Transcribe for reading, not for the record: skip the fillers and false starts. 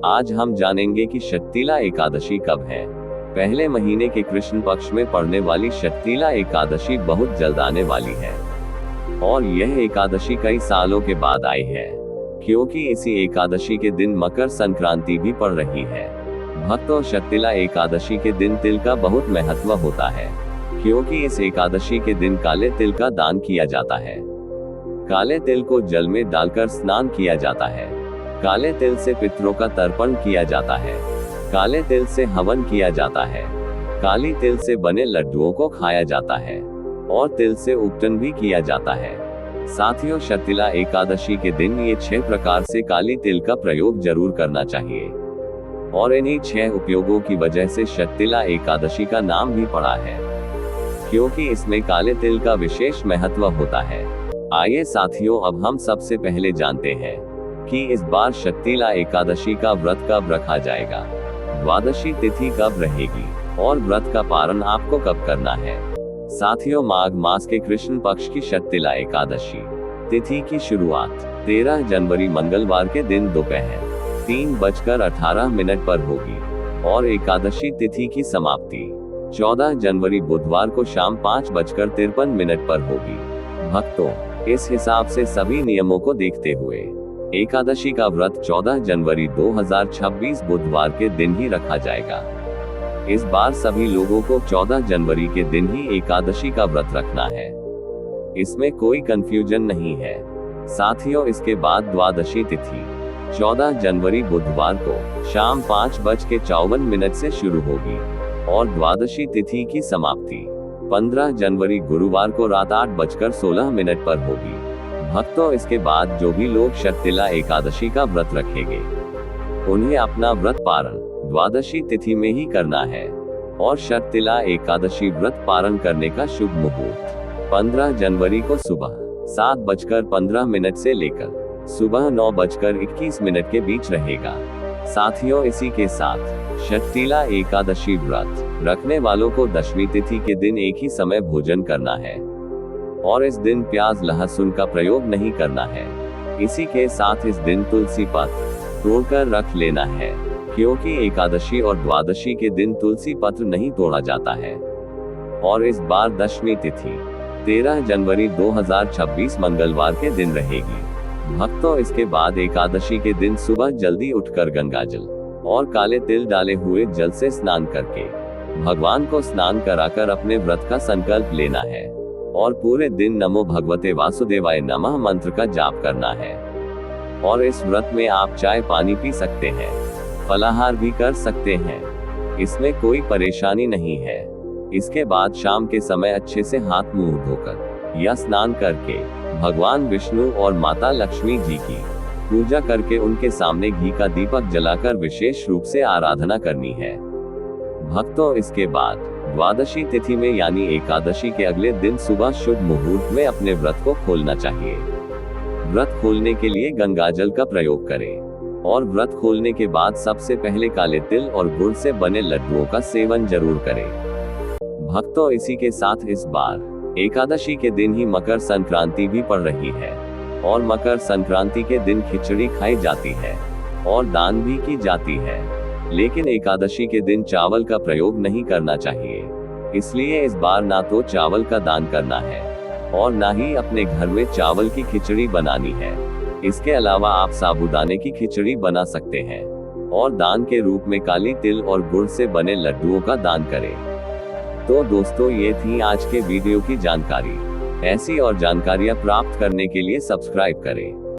आज हम जानेंगे कि शक्तिला एकादशी कब है। पहले महीने के कृष्ण पक्ष में पड़ने वाली शक्तिला एकादशी बहुत जल्द आने वाली है और यह एकादशी कई सालों के बाद आई है, क्योंकि इसी एकादशी के दिन मकर संक्रांति भी पड़ रही है। भक्तों, शक्तिला एकादशी के दिन तिल का बहुत महत्व होता है, क्योंकि इस एकादशी के दिन काले तिल का दान किया जाता है। काले तिल को जल में डालकर स्नान किया जाता है। काले तिल से पितरों का तर्पण किया जाता है। काले तिल से हवन किया जाता है। काली तिल से बने लड्डुओं को खाया जाता है और तिल से उपटन भी किया जाता है। साथियों, शक्तिला एकादशी के दिन ये 6 प्रकार से काली तिल का प्रयोग जरूर करना चाहिए और इन्हीं 6 उपयोगों की वजह से शक्तिला एकादशी का नाम भी पड़ा है, क्योंकि इसमें काले तिल का विशेष महत्व होता है। आइए साथियों, अब हम सबसे पहले जानते हैं कि इस बार शक्तिला एकादशी का व्रत कब रखा जाएगा, द्वादशी तिथि कब रहेगी और व्रत का पारण आपको कब करना है। साथियों, माघ मास के कृष्ण पक्ष की शक्तिला एकादशी तिथि की शुरुआत 13 जनवरी मंगलवार के दिन दोपहर 3:18 पर होगी और एकादशी तिथि की समाप्ति 14 जनवरी बुधवार को शाम 5:53 पर होगी। भक्तों, इस हिसाब से सभी नियमों को देखते हुए एकादशी का व्रत 14 जनवरी 2026 बुधवार के दिन ही रखा जाएगा। इस बार सभी लोगों को 14 जनवरी के दिन ही एकादशी का व्रत रखना है, इसमें कोई कंफ्यूजन नहीं है। साथियों, इसके बाद द्वादशी तिथि 14 जनवरी बुधवार को शाम 5:54 से शुरू होगी और द्वादशी तिथि की समाप्ति 15 जनवरी गुरुवार को रात 8:16 पर होगी। भक्तों, इसके बाद जो भी लोग शक्तिला एकादशी का व्रत रखेंगे उन्हें अपना व्रत पारण द्वादशी तिथि में ही करना है और शक्तिला एकादशी व्रत पारण करने का शुभ मुहूर्त 15 जनवरी को सुबह 7:15 से लेकर सुबह 9:21 के बीच रहेगा। साथियों, इसी के साथ शक्तिला एकादशी व्रत रखने वालों को दशमी तिथि के दिन एक ही समय भोजन करना है और इस दिन प्याज लहसुन का प्रयोग नहीं करना है। इसी के साथ इस दिन तुलसी पत्र तोड़कर रख लेना है, क्योंकि एकादशी और द्वादशी के दिन तुलसी पत्र नहीं तोड़ा जाता है। और इस बार दशमी तिथि 13 जनवरी 2026 मंगलवार के दिन रहेगी। भक्तों, इसके बाद एकादशी के दिन सुबह जल्दी उठकर गंगाजल और काले तिल डाले हुए जल से स्नान करके भगवान को स्नान कराकर अपने व्रत का संकल्प लेना है और पूरे दिन नमो भगवते वासुदेवाय नमः मंत्र का जाप करना है। और इस व्रत में आप चाय पानी पी सकते हैं, फलाहार भी कर सकते हैं, इसमें कोई परेशानी नहीं है। इसके बाद शाम के समय अच्छे से हाथ मुंह धोकर या स्नान करके भगवान विष्णु और माता लक्ष्मी जी की पूजा करके उनके सामने घी का दीपक जलाकर विशेष रूप से आराधना करनी है। भक्तों, इसके बाद द्वादशी तिथि में यानी एकादशी के अगले दिन सुबह शुभ मुहूर्त में अपने व्रत को खोलना चाहिए। व्रत खोलने के लिए गंगाजल का प्रयोग करें और व्रत खोलने के बाद सबसे पहले काले तिल और गुड़ से बने लड्डुओं का सेवन जरूर करें। भक्तों, इसी के साथ इस बार एकादशी के दिन ही मकर संक्रांति भी पड़ रही है और मकर संक्रांति के दिन खिचड़ी खाई जाती है और दान भी की जाती है, लेकिन एकादशी के दिन चावल का प्रयोग नहीं करना चाहिए। इसलिए इस बार ना तो चावल का दान करना है और ना ही अपने घर में चावल की खिचड़ी बनानी है। इसके अलावा आप साबूदाने की खिचड़ी बना सकते हैं और दान के रूप में काली तिल और गुड़ से बने लड्डुओं का दान करें। तो दोस्तों, ये थी आज के वीडियो की जानकारी। ऐसी और जानकारियां प्राप्त करने के लिए सब्सक्राइब करें।